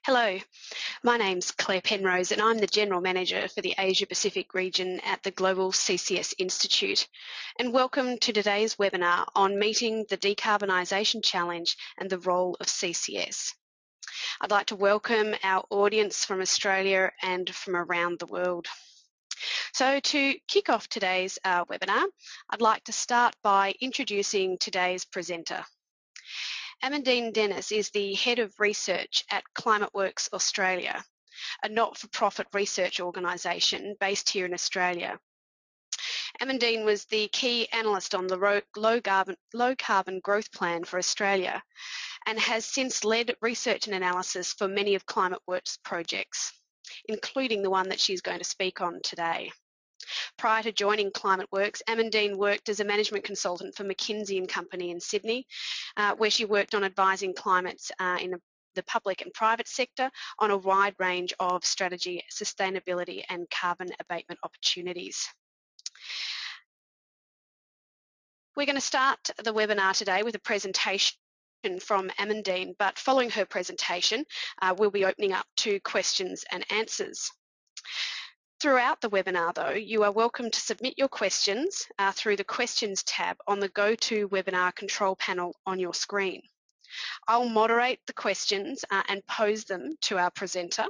Hello, my name's Claire Penrose and I'm the General Manager for the Asia Pacific region at the Global CCS Institute. And welcome to today's webinar on meeting the decarbonisation challenge and the role of CCS. I'd like to welcome our audience from Australia and from around the world. So to kick off today's webinar, I'd like to start by introducing today's presenter. Amandine Denis is the Head of Research at ClimateWorks Australia, a not-for-profit research organisation based here in Australia. Amandine was the key analyst on the low carbon growth plan for Australia and has since led research and analysis for many of ClimateWorks projects, including the one that she's going to speak on today. Prior to joining ClimateWorks, Amandine worked as a management consultant for McKinsey & Company in Sydney, where she worked on advising climates in the public and private sector on a wide range of strategy, sustainability and carbon abatement opportunities. We're going to start the webinar today with a presentation from Amandine, but following her presentation, we'll be opening up to questions and answers. Throughout the webinar, though, you are welcome to submit your questions through the Questions tab on the GoToWebinar control panel on your screen. I'll moderate the questions and pose them to our presenter.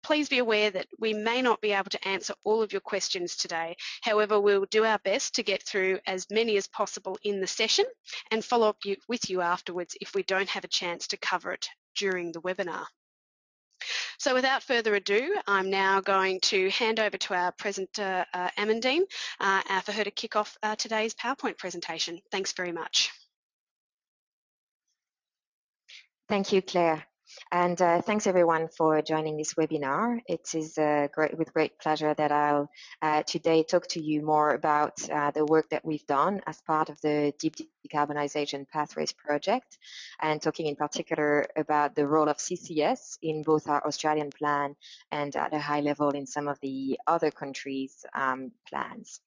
Please be aware that we may not be able to answer all of your questions today. However, we'll do our best to get through as many as possible in the session and follow up with you afterwards if we don't have a chance to cover it during the webinar. So without further ado, I'm now going to hand over to our presenter, Amandine, for her to kick off today's PowerPoint presentation. Thanks very much. Thank you, Claire. And thanks everyone for joining this webinar. It is with great pleasure that I'll today talk to you more about the work that we've done as part of the Deep Decarbonisation Pathways Project, and talking in particular about the role of CCS in both our Australian plan and at a high level in some of the other countries' plans.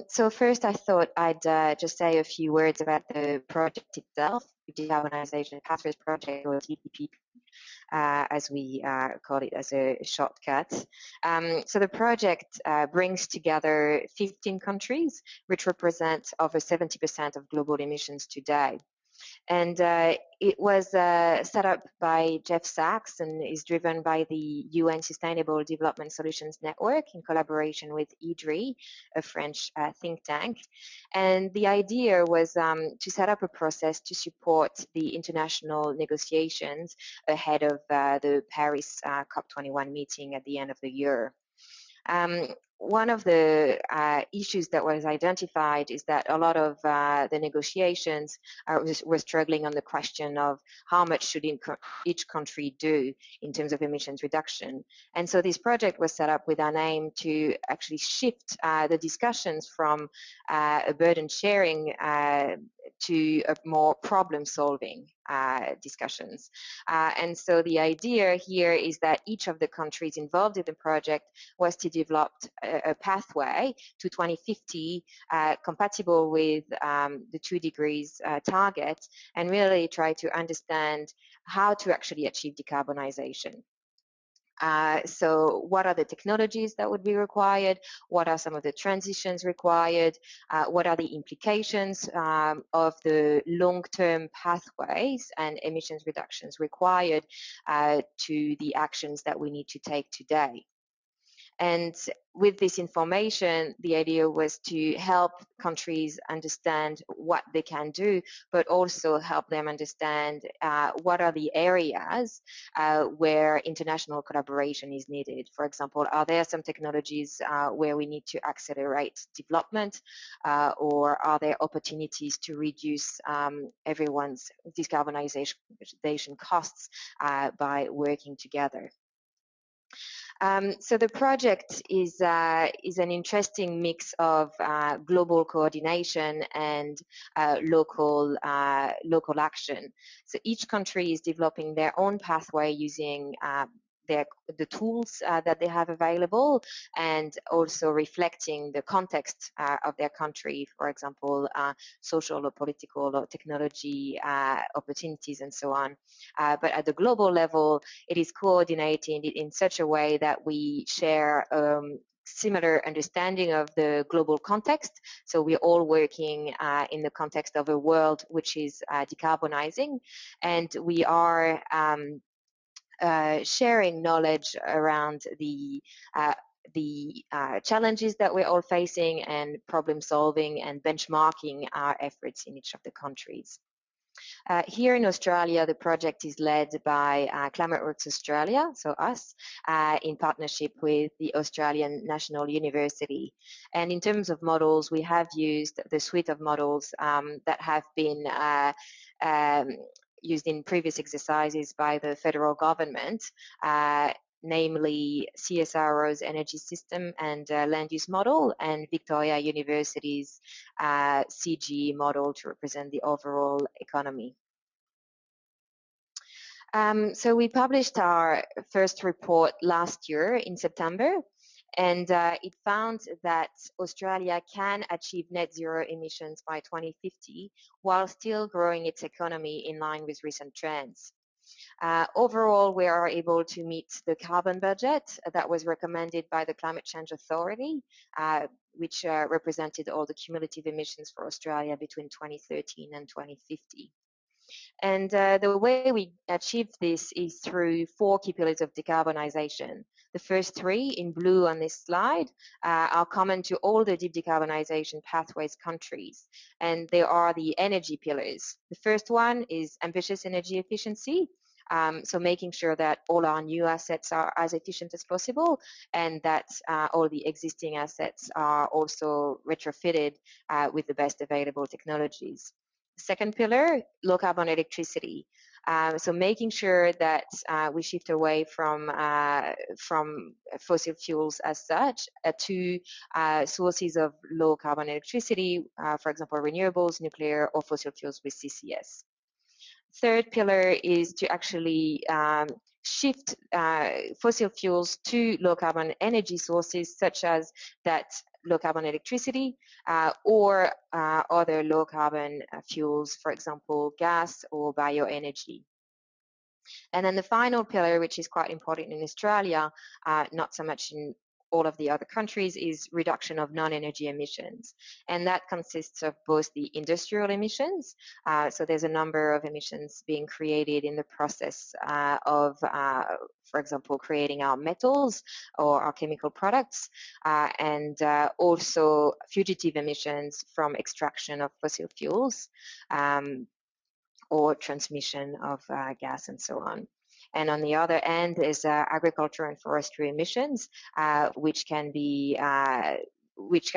So first I thought I'd just say a few words about the project itself, the Decarbonisation Pathways Project, or DDPP, as we call it as a shortcut. So the project brings together 15 countries, which represent over 70% of global emissions today. And it was set up by Jeff Sachs and is driven by the UN Sustainable Development Solutions Network in collaboration with IDRI, a French think tank. And the idea was to set up a process to support the international negotiations ahead of the Paris COP21 meeting at the end of the year. One of the issues that was identified is that a lot of the negotiations were struggling on the question of how much should each country do in terms of emissions reduction. And so this project was set up with an aim to actually shift the discussions from a burden sharing to a more problem-solving discussions. And so the idea here is that each of the countries involved in the project was to develop a pathway to 2050 compatible with the 2 degrees target, and really try to understand how to actually achieve decarbonization. So what are the technologies that would be required? What are some of the transitions required? What are the implications of the long-term pathways and emissions reductions required to the actions that we need to take today? And with this information, the idea was to help countries understand what they can do, but also help them understand what are the areas where international collaboration is needed. For example, are there some technologies where we need to accelerate development, or are there opportunities to reduce everyone's decarbonization costs by working together? So the project is an interesting mix of global coordination and local action. So each country is developing their own pathway using the tools that they have available, and also reflecting the context of their country, for example, social or political or technology opportunities and so on. But at the global level, it is coordinated in such a way that we share similar understanding of the global context. So we're all working in the context of a world which is decarbonizing, and we are sharing knowledge around the challenges that we're all facing, and problem solving and benchmarking our efforts in each of the countries. Here in Australia, the project is led by ClimateWorks Australia, so us, in partnership with the Australian National University. And in terms of models, we have used the suite of models that have been used in previous exercises by the federal government, namely CSIRO's energy system and land use model, and Victoria University's CG model to represent the overall economy. So we published our first report last year in September, and it found that Australia can achieve net zero emissions by 2050 while still growing its economy in line with recent trends. Overall, we are able to meet the carbon budget that was recommended by the Climate Change Authority, which represented all the cumulative emissions for Australia between 2013 and 2050. And the way we achieve this is through 4 key pillars of decarbonisation. The first 3 in blue on this slide are common to all the Deep Decarbonisation Pathways countries, and they are the energy pillars. The first one is ambitious energy efficiency, so making sure that all our new assets are as efficient as possible, and that all the existing assets are also retrofitted with the best available technologies. Second pillar, low carbon electricity. So making sure that we shift away from fossil fuels as such to sources of low carbon electricity, for example, renewables, nuclear, or fossil fuels with CCS. Third pillar is to actually shift fossil fuels to low carbon energy sources, such as that low carbon electricity or other low carbon fuels, for example, gas or bioenergy. And then the final pillar, which is quite important in Australia, not so much in all of the other countries, is reduction of non-energy emissions. And that consists of both the industrial emissions, so there's a number of emissions being created in the process of, for example, creating our metals or our chemical products, and also fugitive emissions from extraction of fossil fuels, or transmission of gas and so on. And on the other end is agriculture and forestry emissions, which can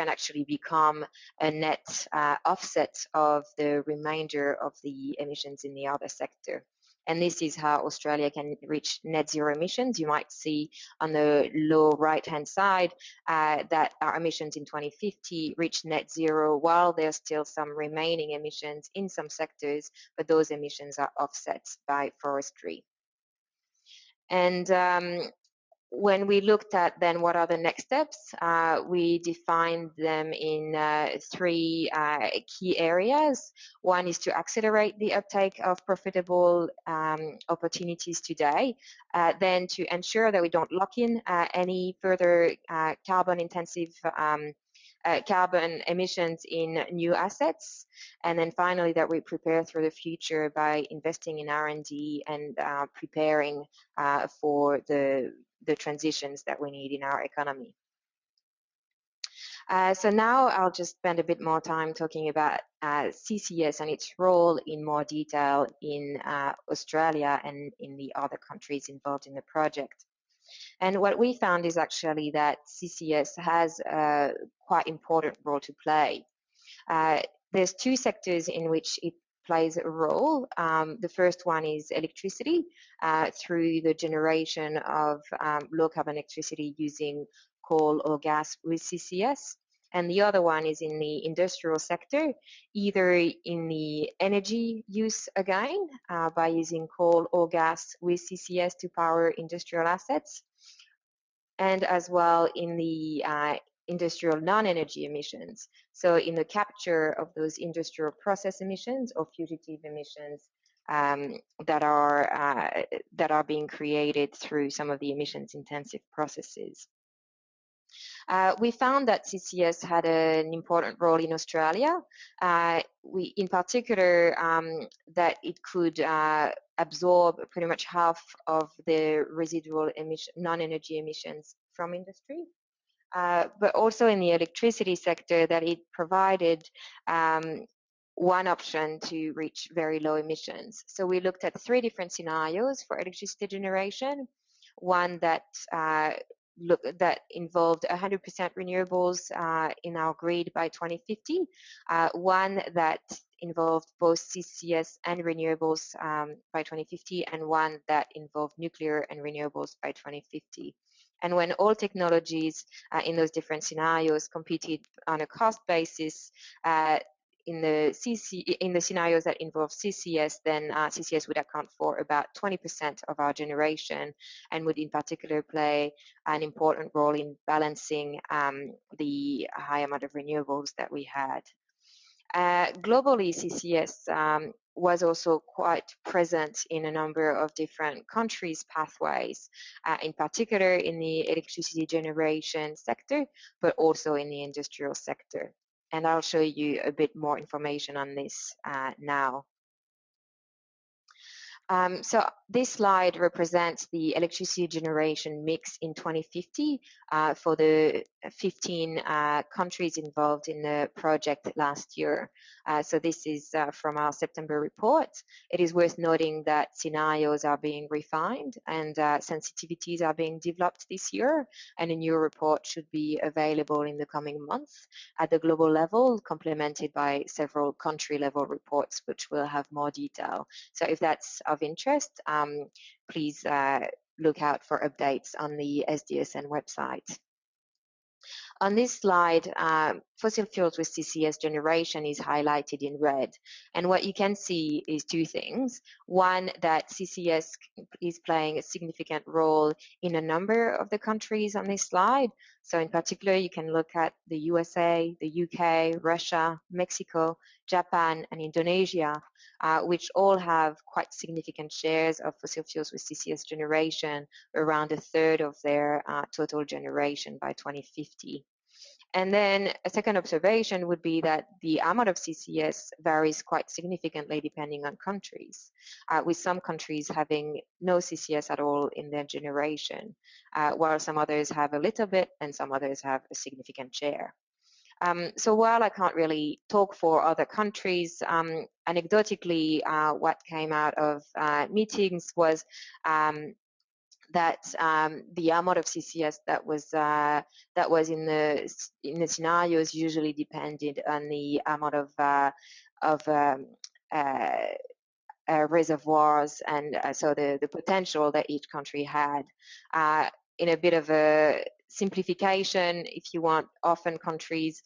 actually become a net offset of the remainder of the emissions in the other sector. And this is how Australia can reach net zero emissions. You might see on the low right-hand side that our emissions in 2050 reach net zero, while there's still some remaining emissions in some sectors, but those emissions are offset by forestry. And when we looked at then what are the next steps, we defined them in 3 key areas. One is to accelerate the uptake of profitable opportunities today, then to ensure that we don't lock in any further carbon-intensive carbon emissions in new assets, and then finally that we prepare for the future by investing in R&D and preparing for the transitions that we need in our economy. So now I'll just spend a bit more time talking about CCS and its role in more detail in Australia and in the other countries involved in the project. And what we found is actually that CCS has a quite important role to play. There's 2 sectors in which it plays a role. The first one is electricity, through the generation of low carbon electricity using coal or gas with CCS. and the other one is in the industrial sector, either in the energy use again, by using coal or gas with CCS to power industrial assets, and as well in the industrial non-energy emissions. So in the capture of those industrial process emissions or fugitive emissions that are being created through some of the emissions intensive processes. We found that CCS had an important role in Australia. In particular, that it could absorb pretty much half of the residual non-energy emissions from industry. But also in the electricity sector, that it provided one option to reach very low emissions. So we looked at 3 different scenarios for electricity generation. One that involved 100% renewables in our grid by 2050. One that involved both CCS and renewables by 2050, and one that involved nuclear and renewables by 2050. And when all technologies in those different scenarios competed on a cost basis, in the scenarios that involve CCS, then CCS would account for about 20% of our generation, and would in particular play an important role in balancing the high amount of renewables that we had. Globally, CCS was also quite present in a number of different countries' pathways, in particular in the electricity generation sector, but also in the industrial sector. And I'll show you a bit more information on this now. So this slide represents the electricity generation mix in 2050 for the 15 countries involved in the project last year. So this is from our September report. It is worth noting that scenarios are being refined and sensitivities are being developed this year, and a new report should be available in the coming months at the global level, complemented by several country level reports, which will have more detail. So if that's of interest, please look out for updates on the SDSN website. On this slide, fossil fuels with CCS generation is highlighted in red. And what you can see is 2 things. One, that CCS is playing a significant role in a number of the countries on this slide. So in particular, you can look at the USA, the UK, Russia, Mexico, Japan, and Indonesia, which all have quite significant shares of fossil fuels with CCS generation, around 1/3 of their total generation by 2050. And then a second observation would be that the amount of CCS varies quite significantly depending on countries, with some countries having no CCS at all in their generation, while some others have a little bit and some others have a significant share. So while I can't really talk for other countries, anecdotally, what came out of meetings was that the amount of CCS that was in the scenarios usually depended on the amount of reservoirs, and so the potential that each country had. In a bit of a simplification, if you want, often countries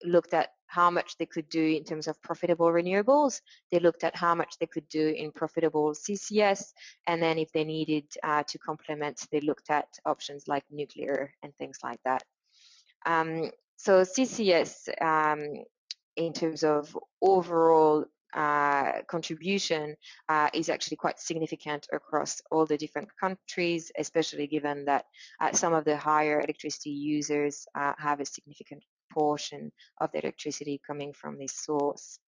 looked at how much they could do in terms of profitable renewables. They looked at how much they could do in profitable CCS, and then if they needed to complement, they looked at options like nuclear and things like that. So CCS, in terms of overall contribution, is actually quite significant across all the different countries, especially given that some of the higher electricity users have a significant portion of the electricity coming from this source.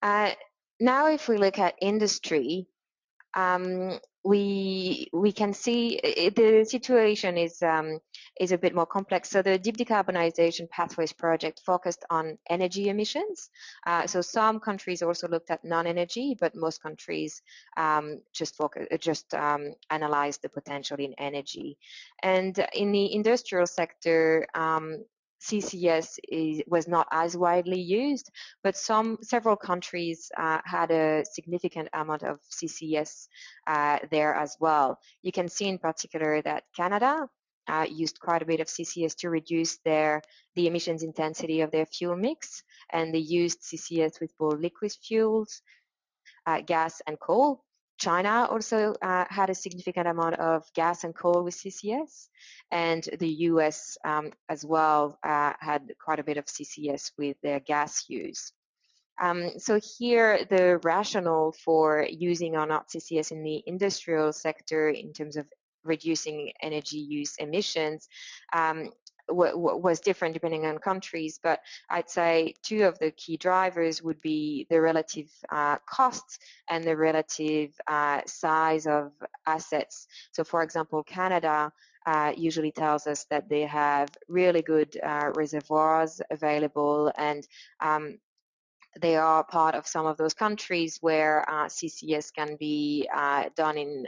Now, if we look at industry, we can see the situation is a bit more complex. So the Deep Decarbonisation Pathways Project focused on energy emissions. So some countries also looked at non-energy, but most countries just analyzed the potential in energy. And in the industrial sector, CCS was not as widely used, but several countries had a significant amount of CCS there as well. You can see in particular that Canada used quite a bit of CCS to reduce the emissions intensity of their fuel mix, and they used CCS with both liquid fuels, gas and coal. China also had a significant amount of gas and coal with CCS, and the US as well had quite a bit of CCS with their gas use. So here, the rationale for using or not CCS in the industrial sector in terms of reducing energy use emissions was different depending on countries, but I'd say two of the key drivers would be the relative costs and the relative size of assets. So for example, Canada usually tells us that they have really good reservoirs available, and they are part of some of those countries where CCS can be done in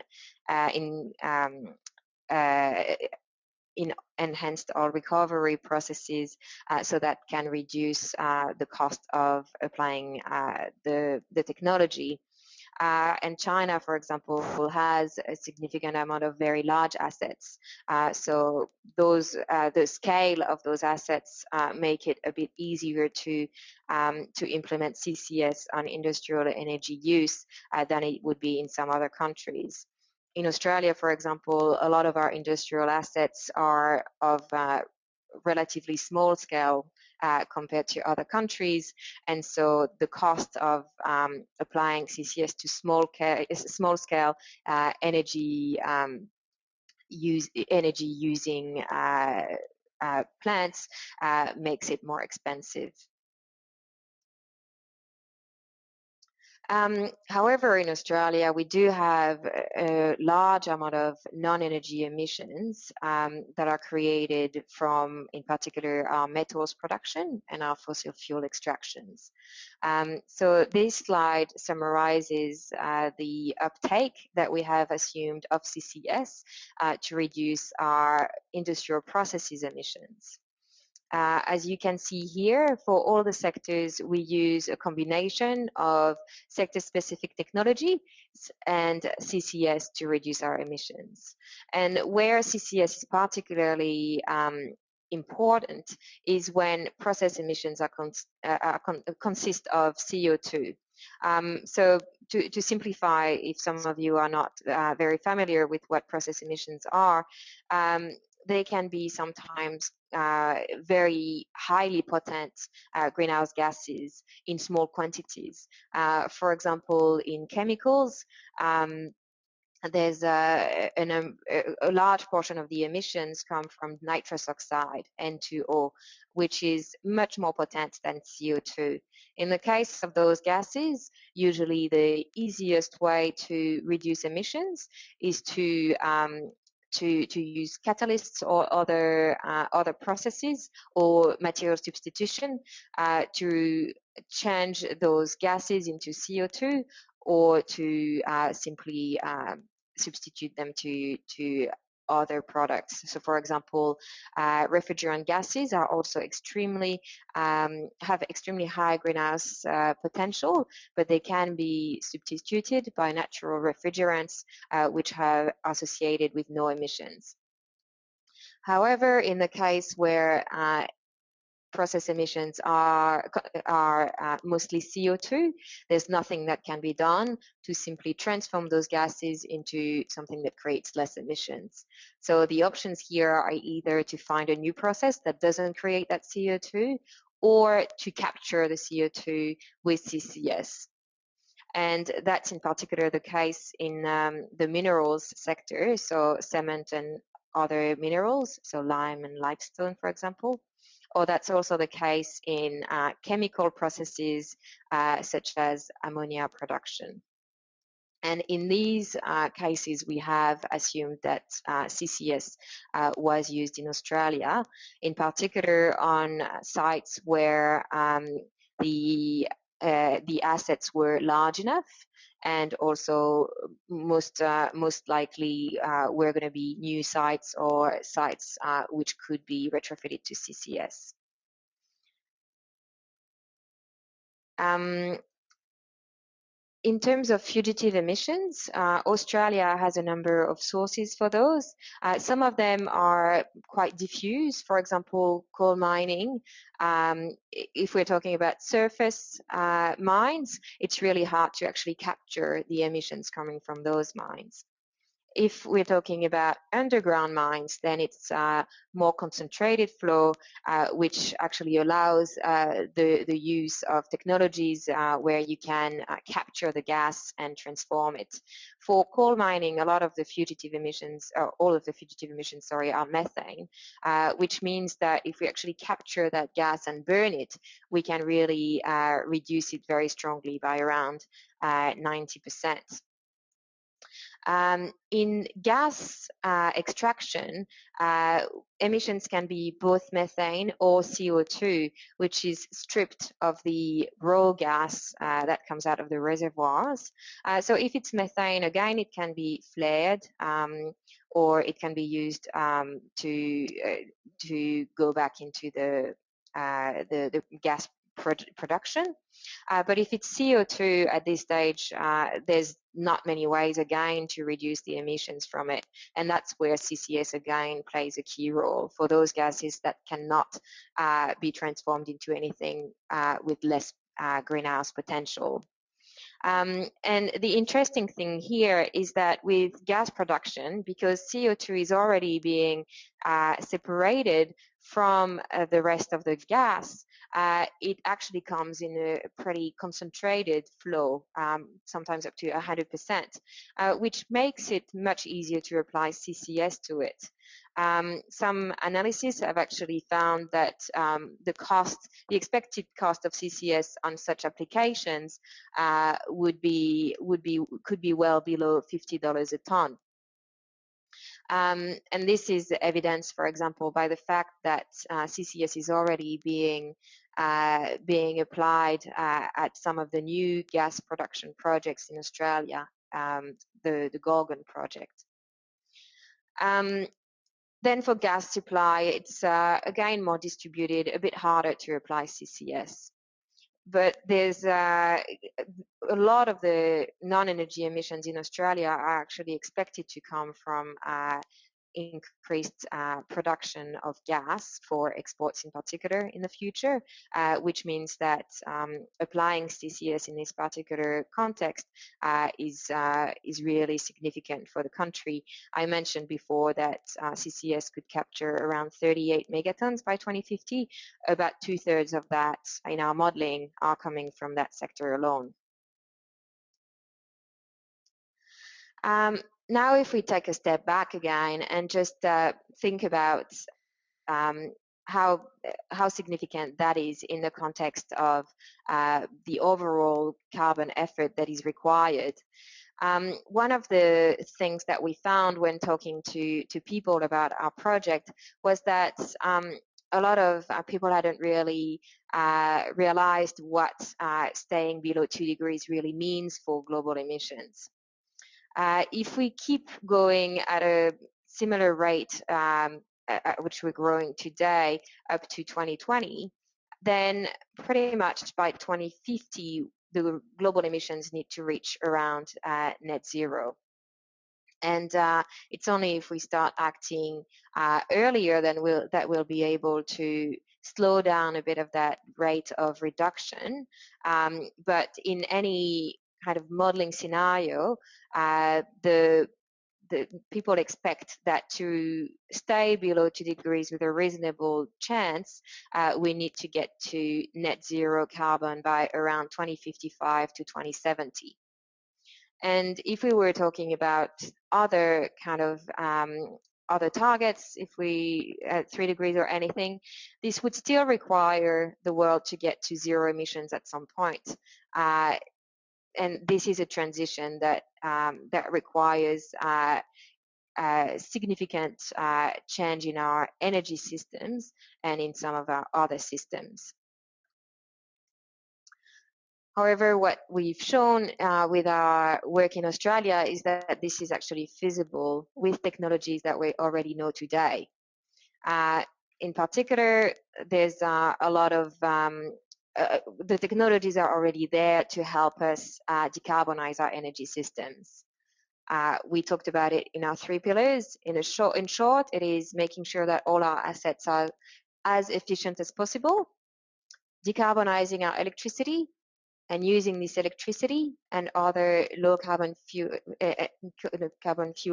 enhanced oil recovery processes, so that can reduce the cost of applying the technology. And China, for example, has a significant amount of very large assets. So those, the scale of those assets make it a bit easier to implement CCS on industrial energy use than it would be in some other countries. In Australia, for example, a lot of our industrial assets are of relatively small scale compared to other countries, and so the cost of applying CCS to small scale energy using plants makes it more expensive. However, in Australia, we do have a large amount of non-energy emissions that are created from, in particular, our metals production and our fossil fuel extractions. So this slide summarizes the uptake that we have assumed of CCS to reduce our industrial processes emissions. As you can see here, for all the sectors, we use a combination of sector-specific technology and CCS to reduce our emissions. And where CCS is particularly important is when process emissions consist of CO2. So to simplify, if some of you are not very familiar with what process emissions are, they can be sometimes very highly potent greenhouse gases in small quantities. For example, in chemicals, there's a large portion of the emissions come from nitrous oxide, N2O, which is much more potent than CO2. In the case of those gases, usually the easiest way to reduce emissions is to use catalysts or other processes or material substitution to change those gases into CO2, or to simply substitute them to other products. So for example, refrigerant gases are also have extremely high greenhouse potential, but they can be substituted by natural refrigerants which have associated with no emissions. However, in the case where process emissions are mostly CO2, there's nothing that can be done to simply transform those gases into something that creates less emissions. So the options here are either to find a new process that doesn't create that CO2, or to capture the CO2 with CCS. And that's in particular the case in the minerals sector, so cement and other minerals, so lime and limestone, for example. Or that's also the case in chemical processes such as ammonia production. And in these cases, we have assumed that CCS was used in Australia, in particular on sites where the assets were large enough, and also most likely were going to be new sites or sites which could be retrofitted to CCS. In terms of fugitive emissions, Australia has a number of sources for those. Some of them are quite diffuse. For example, coal mining. If we're talking about surface mines, it's really hard to actually capture the emissions coming from those mines. If we're talking about underground mines, then it's more concentrated flow, which actually allows the use of technologies where you can capture the gas and transform it. For coal mining, a lot of the fugitive emissions, or all of the fugitive emissions, sorry, are methane, which means that if we actually capture that gas and burn it, we can really reduce it very strongly by around 90%. In gas extraction, emissions can be both methane or CO2, which is stripped of the raw gas that comes out of the reservoirs. So if it's methane, again, it can be flared or it can be used to go back into the gas production. But if it's CO2 at this stage, there's not many ways again to reduce the emissions from it, and that's where CCS again plays a key role for those gases that cannot be transformed into anything with less greenhouse potential. And the interesting thing here is that with gas production, because CO2 is already being separated from the rest of the gas, it actually comes in a pretty concentrated flow, sometimes up to 100%, which makes it much easier to apply CCS to it. Some analysis have actually found that the expected cost of CCS on such applications could be well below $50 a ton. And this is evidenced, for example, by the fact that CCS is already being applied at some of the new gas production projects in Australia, the Gorgon project. Then for gas supply, it's again more distributed, a bit harder to apply CCS. But there's a lot of the non-energy emissions in Australia are actually expected to come from increased production of gas for exports in particular in the future, which means that applying CCS in this particular context is really significant for the country. I mentioned before that CCS could capture around 38 megatons by 2050. About 2/3 of that in our modeling are coming from that sector alone. Now, if we take a step back again and just think about how significant that is in the context of the overall carbon effort that is required. One of the things that we found when talking to people about our project was that a lot of people hadn't really realized what staying below 2 degrees really means for global emissions. If we keep going at a similar rate at which we're growing today up to 2020, then pretty much by 2050, the global emissions need to reach around net zero. And it's only if we start acting earlier that we'll be able to slow down a bit of that rate of reduction. But in any kind of modeling scenario, the people expect that to stay below 2 degrees with a reasonable chance, we need to get to net zero carbon by around 2055 to 2070. And if we were talking about other kind of other targets, if we at 3 degrees or anything, this would still require the world to get to zero emissions at some point. And this is a transition that that requires significant change in our energy systems and in some of our other systems. However, what we've shown with our work in Australia is that this is actually feasible with technologies that we already know today. In particular, there's a lot of the technologies are already there to help us decarbonize our energy systems. We talked about it in our 3 pillars. In short, it is making sure that all our assets are as efficient as possible, decarbonizing our electricity, and using this electricity and other low carbon fuel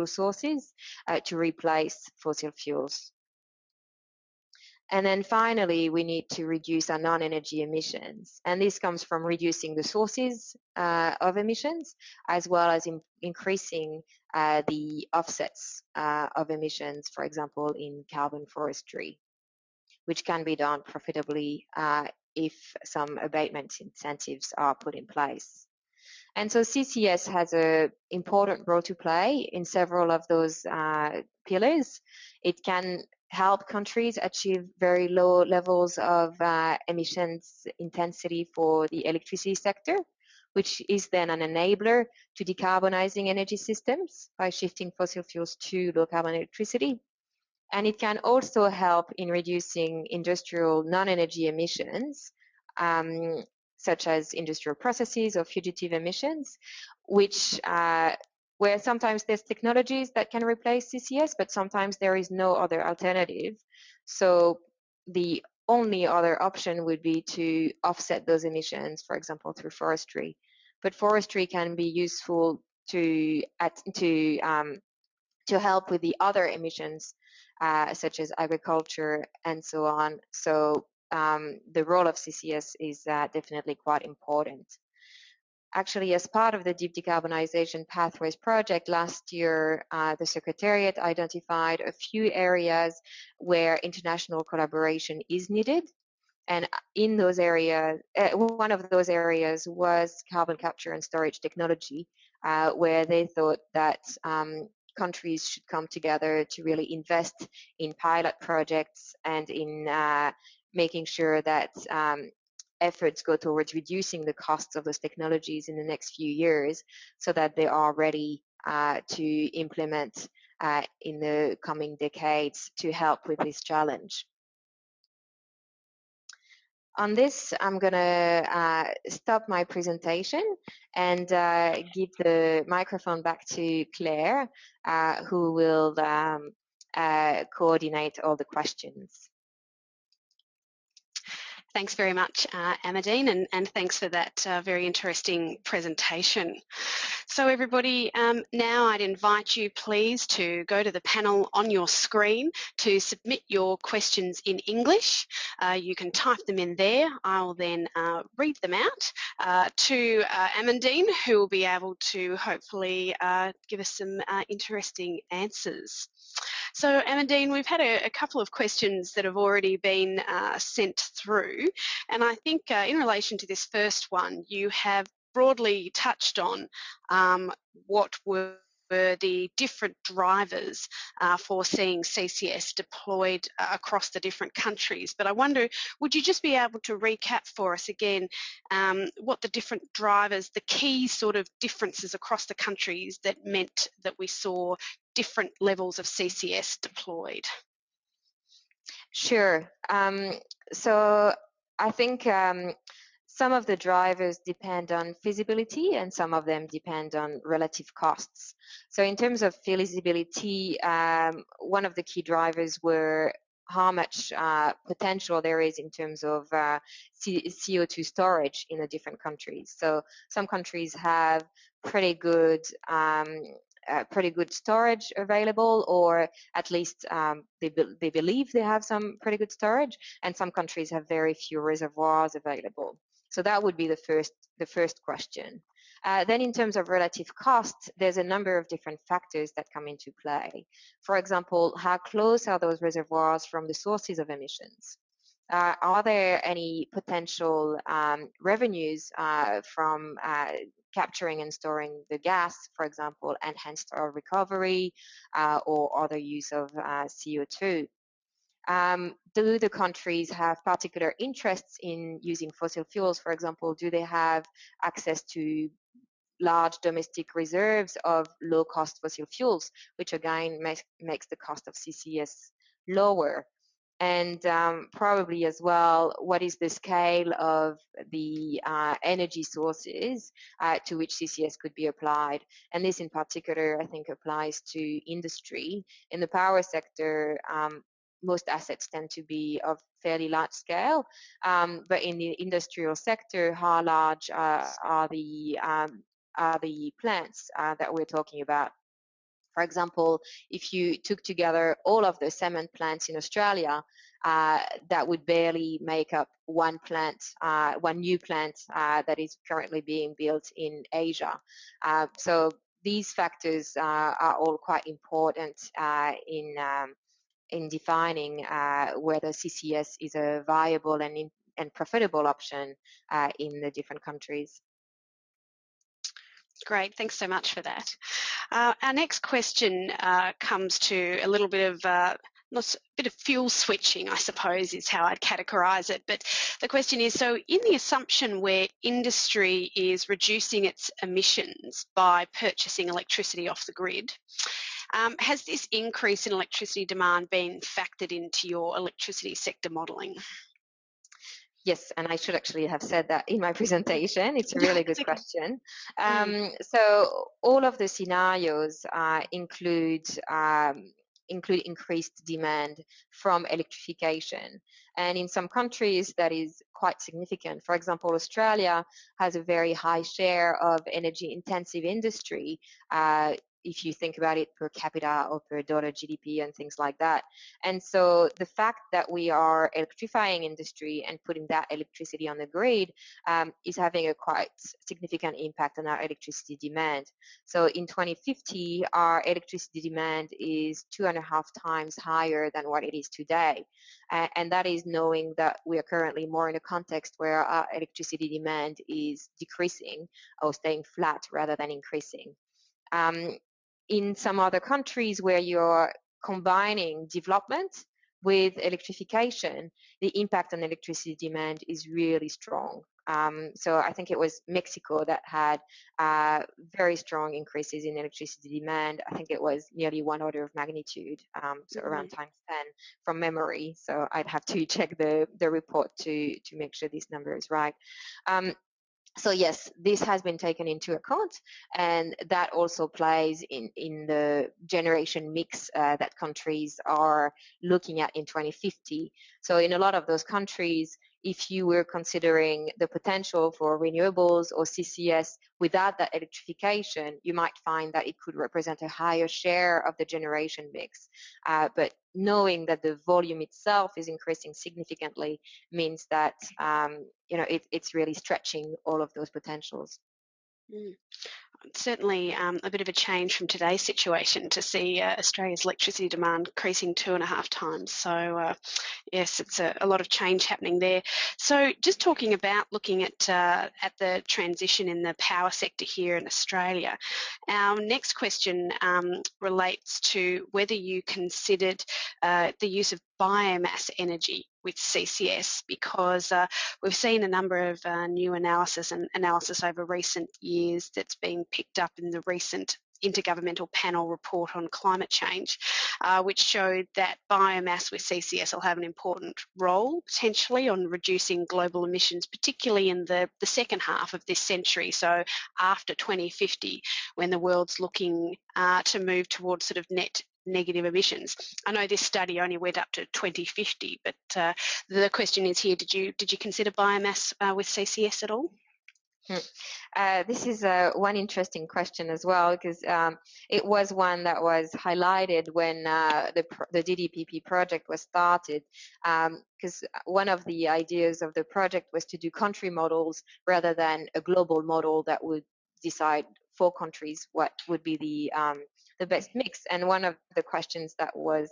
sources to replace fossil fuels. And then finally, we need to reduce our non-energy emissions. And this comes from reducing the sources of emissions, as well as increasing the offsets of emissions, for example, in carbon forestry, which can be done profitably if some abatement incentives are put in place. And so CCS has an important role to play in several of those pillars. It can help countries achieve very low levels of emissions intensity for the electricity sector, which is then an enabler to decarbonizing energy systems by shifting fossil fuels to low carbon electricity. And it can also help in reducing industrial non-energy emissions, such as industrial processes or fugitive emissions, which where sometimes there's technologies that can replace CCS, but sometimes there is no other alternative. So the only other option would be to offset those emissions, for example, through forestry. But forestry can be useful to help with the other emissions, such as agriculture and so on. So the role of CCS is definitely quite important. Actually, as part of the Deep Decarbonisation Pathways Project last year, the Secretariat identified a few areas where international collaboration is needed. And in those areas, one of those areas was carbon capture and storage technology, where they thought that countries should come together to really invest in pilot projects and in making sure that efforts go towards reducing the costs of those technologies in the next few years so that they are ready to implement in the coming decades to help with this challenge. On this, I'm going to stop my presentation and give the microphone back to Claire, who will coordinate all the questions. Thanks very much, Amandine, and thanks for that very interesting presentation. So everybody, now I'd invite you please to go to the panel on your screen to submit your questions in English. You can type them in there. I'll then read them out to Amandine, who will be able to hopefully give us some interesting answers. So Amandine, we've had a couple of questions that have already been sent through, and I think in relation to this first one, you have broadly touched on what were the different drivers for seeing CCS deployed across the different countries. But I wonder, would you just be able to recap for us again what the different drivers, the key sort of differences across the countries that meant that we saw different levels of CCS deployed? Sure. So I think some of the drivers depend on feasibility and some of them depend on relative costs. So in terms of feasibility, one of the key drivers were how much potential there is in terms of CO2 storage in the different countries. So some countries have pretty good storage available, or at least they believe they have some pretty good storage, and some countries have very few reservoirs available. So that would be the first question. Then in terms of relative cost, there's a number of different factors that come into play. For example, how close are those reservoirs from the sources of emissions? Are there any potential revenues from capturing and storing the gas, for example, enhanced oil recovery or other use of CO2? Do the countries have particular interests in using fossil fuels? For example, do they have access to large domestic reserves of low-cost fossil fuels, which again makes the cost of CCS lower? and probably as well, what is the scale of the energy sources to which CCS could be applied. And this in particular, I think, applies to industry. In the power sector, most assets tend to be of fairly large scale, but in the industrial sector, how large are the plants that we're talking about? For example, if you took together all of the cement plants in Australia, that would barely make up one new plant that is currently being built in Asia. So these factors are all quite important in defining whether CCS is a viable and profitable option in the different countries. Great, thanks so much for that. Our next question comes to a little bit of a bit of fuel switching, I suppose, is how I'd categorise it. But the question is, so in the assumption where industry is reducing its emissions by purchasing electricity off the grid, has this increase in electricity demand been factored into your electricity sector modelling? Yes, and I should actually have said that in my presentation. It's a really good question. So all of the scenarios include increased demand from electrification. And in some countries, that is quite significant. For example, Australia has a very high share of energy-intensive industry, if you think about it per capita or per dollar GDP and things like that. And so the fact that we are electrifying industry and putting that electricity on the grid is having a quite significant impact on our electricity demand. So in 2050, our electricity demand is 2.5 times higher than what it is today. And that is knowing that we are currently more in a context where our electricity demand is decreasing or staying flat rather than increasing. In some other countries where you're combining development with electrification, the impact on electricity demand is really strong. So I think it was Mexico that had very strong increases in electricity demand. I think it was nearly 1 order of magnitude, so around times 10 from memory. So I'd have to check the report to make sure this number is right. So yes, this has been taken into account, and that also plays in the generation mix that countries are looking at in 2050. So in a lot of those countries, if you were considering the potential for renewables or CCS without that electrification, you might find that it could represent a higher share of the generation mix. But knowing that the volume itself is increasing significantly means that it's really stretching all of those potentials. Certainly a bit of a change from today's situation to see Australia's electricity demand increasing 2.5 times. So yes, it's a lot of change happening there. So just talking about looking at the transition in the power sector here in Australia, our next question relates to whether you considered the use of biomass energy with CCS, because we've seen a number of new analysis over recent years that's been picked up in the recent Intergovernmental Panel report on climate change, which showed that biomass with CCS will have an important role potentially on reducing global emissions, particularly in the second half of this century, so after 2050, when the world's looking to move towards sort of net negative emissions. I know this study only went up to 2050, but the question is here, did you consider biomass with CCS at all? This is one interesting question as well, because it was one that was highlighted when the DDPP project was started, because one of the ideas of the project was to do country models rather than a global model that would decide for countries what would be the best mix. And one of the questions that was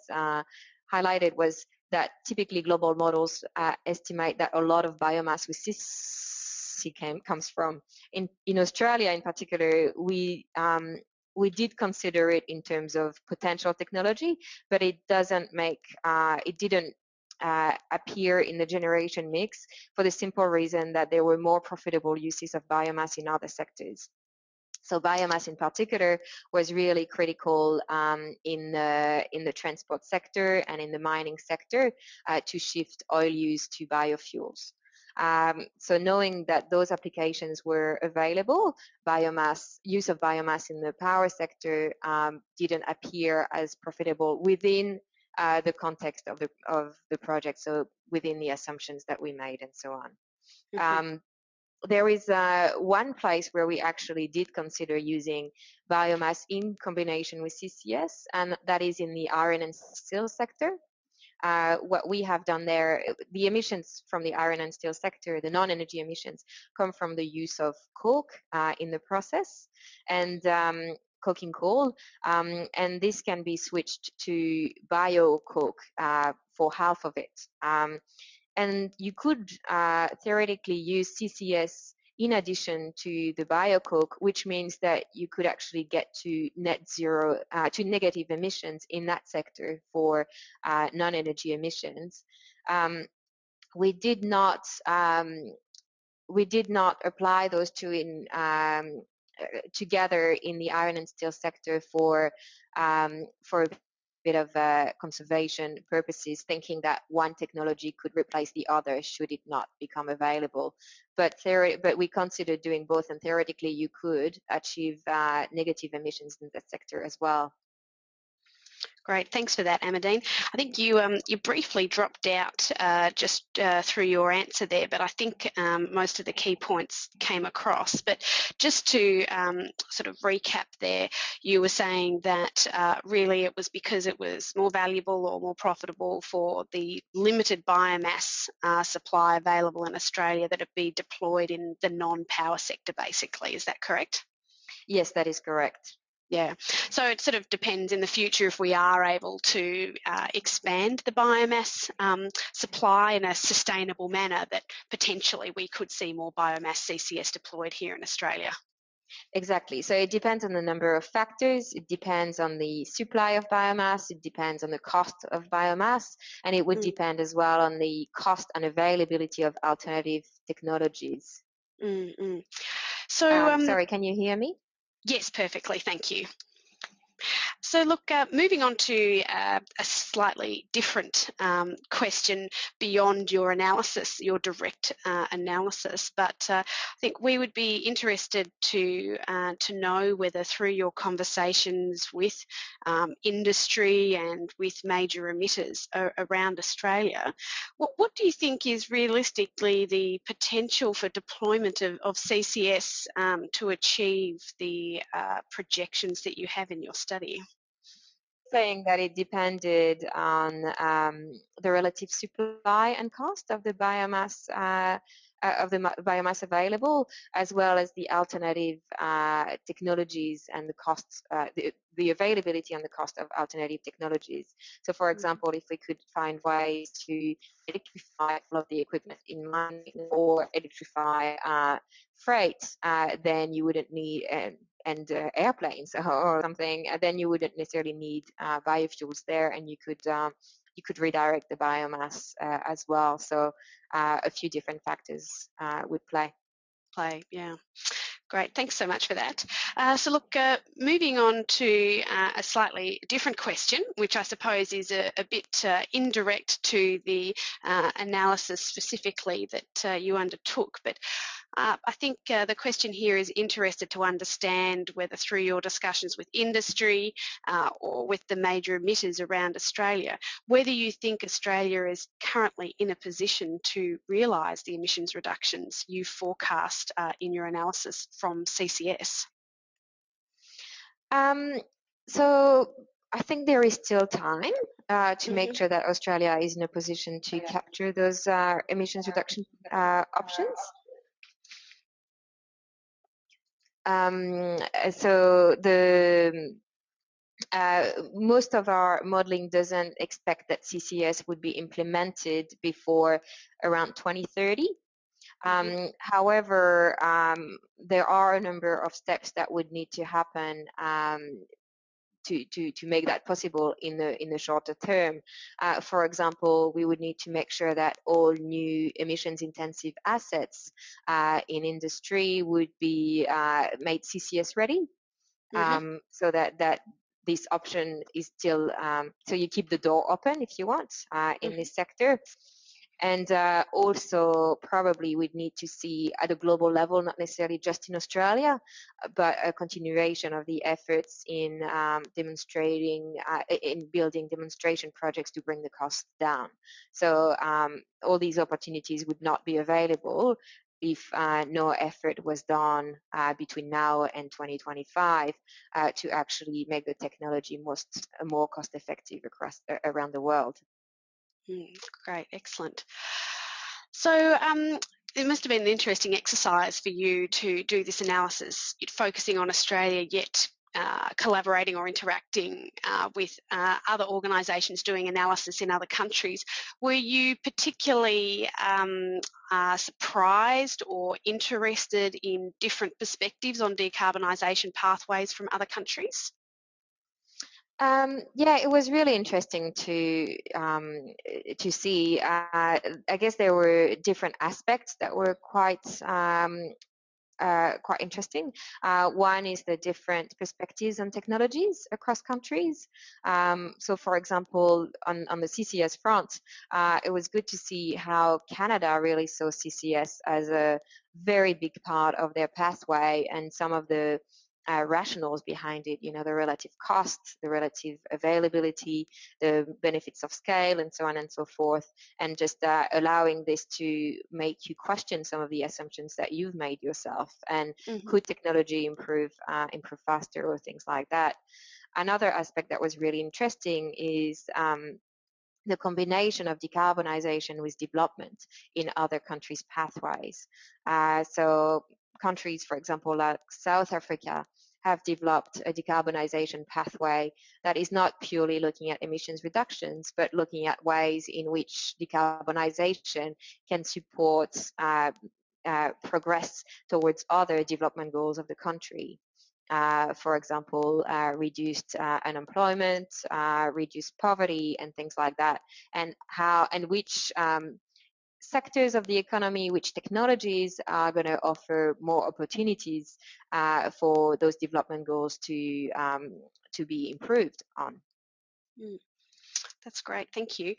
highlighted was that typically global models estimate that a lot of biomass with comes from. In Australia in particular, we did consider it in terms of potential technology, but it didn't appear in the generation mix for the simple reason that there were more profitable uses of biomass in other sectors. So biomass in particular was really critical in the transport sector and in the mining sector to shift oil use to biofuels. So knowing that those applications were available, use of biomass in the power sector didn't appear as profitable within the context of the project, so within the assumptions that we made and so on. Mm-hmm. There is one place where we actually did consider using biomass in combination with CCS, and that is in the iron and steel sector. What we have done there, the emissions from the iron and steel sector, the non-energy emissions, come from the use of coke in the process and coking coal, and this can be switched to bio coke for half of it. And you could theoretically use CCS in addition to the biocoke, which means that you could actually get to net zero, to negative emissions in that sector for non-energy emissions. We did not apply those two in together in the iron and steel sector for a bit of conservation purposes, thinking that one technology could replace the other should it not become available. But we considered doing both, and theoretically you could achieve negative emissions in that sector as well. Great, thanks for that, Amandine. I think you briefly dropped out just through your answer there, but I think most of the key points came across. But just to sort of recap there, you were saying that really it was because it was more valuable or more profitable for the limited biomass supply available in Australia that it be deployed in the non-power sector, basically. Is that correct? Yes, that is correct. Yeah, so it sort of depends in the future if we are able to expand the biomass supply in a sustainable manner, that potentially we could see more biomass CCS deployed here in Australia. Exactly. So it depends on the number of factors. It depends on the supply of biomass. It depends on the cost of biomass. And it would depend as well on the cost and availability of alternative technologies. Mm-mm. So, sorry, can you hear me? Yes, perfectly. Thank you. So look, moving on to a slightly different question beyond your analysis, your direct analysis, but I think we would be interested to know whether through your conversations with industry and with major emitters around Australia, what do you think is realistically the potential for deployment of CCS to achieve the projections that you have in your study? Saying that it depended on the relative supply and cost of the biomass available, as well as the alternative technologies and the costs, the availability and the cost of alternative technologies. So, for example, if we could find ways to electrify all of the equipment in mining or electrify freight, then you wouldn't need airplanes or something, then you wouldn't necessarily need biofuels there, and you could redirect the biomass as well. So a few different factors would play. Yeah. Great, thanks so much for that. So look, moving on to a slightly different question, which I suppose is a bit indirect to the analysis specifically that you undertook, but I think the question here is interested to understand whether through your discussions with industry or with the major emitters around Australia, whether you think Australia is currently in a position to realise the emissions reductions you forecast in your analysis from CCS. So I think there is still time to make sure that Australia is in a position to capture those emissions reduction options. So most of our modeling doesn't expect that CCS would be implemented before around 2030. However, there are a number of steps that would need to happen to make that possible in the shorter term. For example, we would need to make sure that all new emissions-intensive assets in industry would be made CCS ready, so that this option is still, so you keep the door open if you want in this sector. And also probably we'd need to see at a global level, not necessarily just in Australia, but a continuation of the efforts in demonstrating, in building demonstration projects to bring the costs down. So all these opportunities would not be available if no effort was done between now and 2025 to actually make the technology more cost effective around the world. Great, excellent. So it must have been an interesting exercise for you to do this analysis, focusing on Australia, yet collaborating or interacting with other organisations doing analysis in other countries. Were you particularly surprised or interested in different perspectives on decarbonisation pathways from other countries? Yeah, it was really interesting to see. I guess there were different aspects that were quite interesting. One is the different perspectives and technologies across countries. So, for example, on the CCS front, it was good to see how Canada really saw CCS as a very big part of their pathway, and some of the rationales behind it, you know, the relative costs, the relative availability, the benefits of scale, and so on and so forth, and just allowing this to make you question some of the assumptions that you've made yourself, and could technology improve faster, or things like that. Another aspect that was really interesting is the combination of decarbonisation with development in other countries' pathways. So countries, for example, like South Africa, have developed a decarbonisation pathway that is not purely looking at emissions reductions, but looking at ways in which decarbonisation can support progress towards other development goals of the country. For example, reduced unemployment, reduced poverty, and things like that, and which sectors of the economy, which technologies are going to offer more opportunities for those development goals to be improved on. That's great, thank you.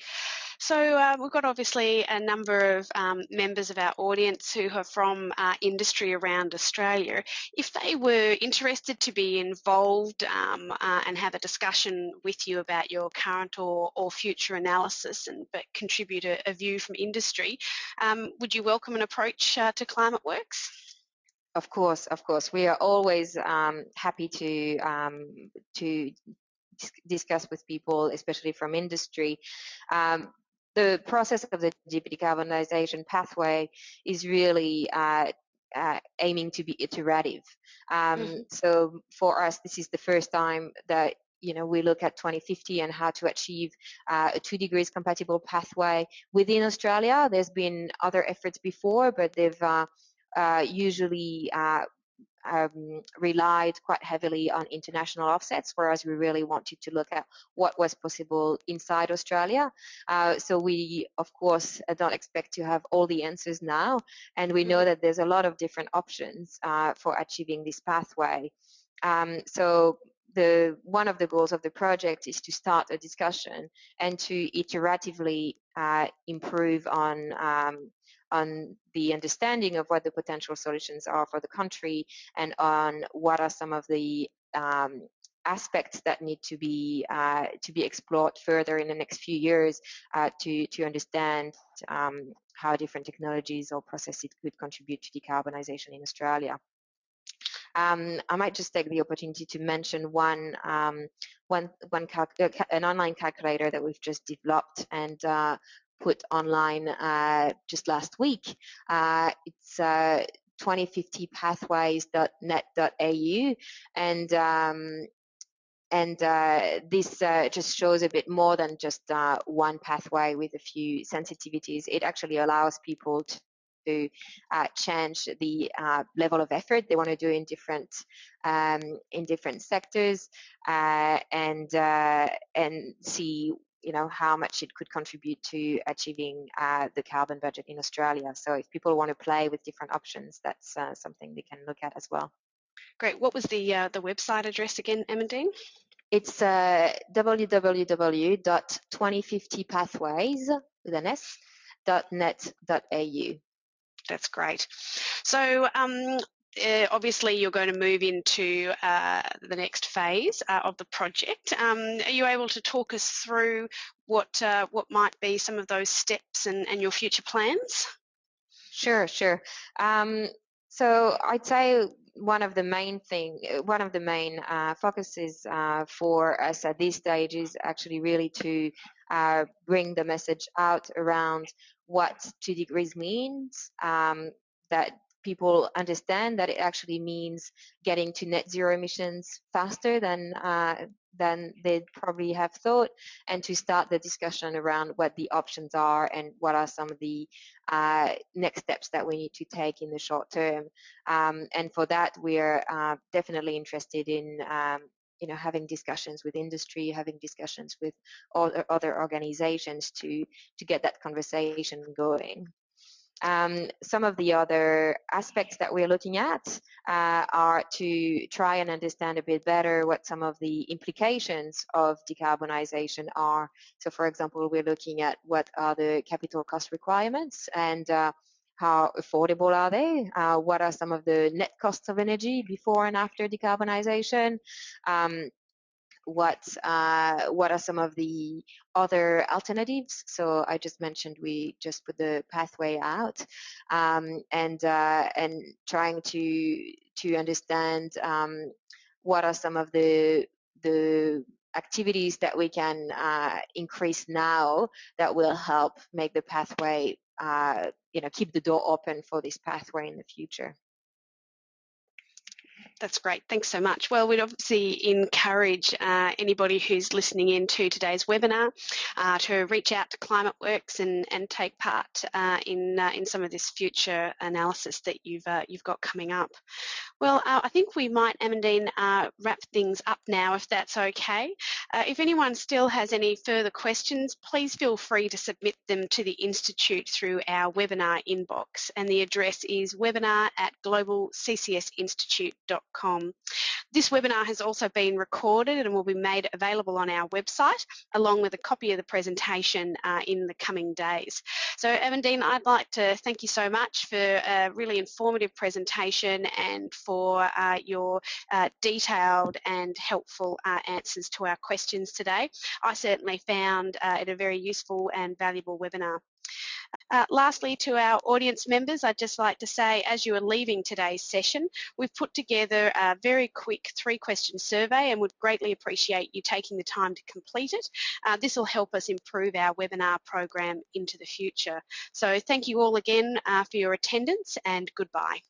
So we've got obviously a number of members of our audience who are from industry around Australia. If they were interested to be involved and have a discussion with you about your current or future analysis, but contribute a view from industry, would you welcome an approach to ClimateWorks? Of course. We are always happy to discuss with people, especially from industry. The process of the Deep Decarbonisation pathway is really aiming to be iterative. So for us, this is the first time that we look at 2050 and how to achieve a 2 degrees compatible pathway within Australia. There's been other efforts before, but they've usually relied quite heavily on international offsets, whereas we really wanted to look at what was possible inside Australia. So we, of course, don't expect to have all the answers now, and we know that there's a lot of different options for achieving this pathway. So one of the goals of the project is to start a discussion and to iteratively improve on the understanding of what the potential solutions are for the country, and on what are some of the aspects that need to be explored further in the next few years to understand how different technologies or processes could contribute to decarbonisation in Australia. I might just take the opportunity to mention an online calculator that we've just developed and put online just last week. It's 2050pathways.net.au, and this just shows a bit more than just one pathway with a few sensitivities. It actually allows people to change the level of effort they want to do in different sectors, and see how much it could contribute to achieving the carbon budget in Australia. So if people want to play with different options, that's something they can look at as well. Great. What was the website address again, Amandine? It's www.2050pathways.net.au. That's great. So obviously you're going to move into the next phase of the project. Are you able to talk us through what might be some of those steps and your future plans? Sure. So I'd say one of the main focuses for us at this stage is actually really to bring the message out around what 2 degrees means, that people understand that it actually means getting to net zero emissions faster than they'd probably have thought, and to start the discussion around what the options are and what are some of the next steps that we need to take in the short term. And for that, we're definitely interested in having discussions with industry, having discussions with other organizations to get that conversation going. Some of the other aspects that we're looking at are to try and understand a bit better what some of the implications of decarbonisation are. So, for example, we're looking at what are the capital cost requirements and how affordable are they? What are some of the net costs of energy before and after decarbonisation? What are some of the other alternatives? So I just mentioned we just put the pathway out, and trying to understand what are some of the activities that we can increase now that will help make the pathway, keep the door open for this pathway in the future. That's great. Thanks so much. Well, we'd obviously encourage anybody who's listening in to today's webinar to reach out to ClimateWorks and take part in some of this future analysis that you've got coming up. Well, I think we might, Amandine, wrap things up now, if that's okay. If anyone still has any further questions, please feel free to submit them to the Institute through our webinar inbox, and the address is webinar@globalccsinstitute.com. This webinar has also been recorded and will be made available on our website, along with a copy of the presentation in the coming days. So, Amandine, I'd like to thank you so much for a really informative presentation and for your detailed and helpful answers to our questions today. I certainly found it a very useful and valuable webinar. Lastly, to our audience members, I'd just like to say, as you are leaving today's session, we've put together a very quick 3-question survey and would greatly appreciate you taking the time to complete it. This will help us improve our webinar program into the future. So thank you all again for your attendance, and goodbye.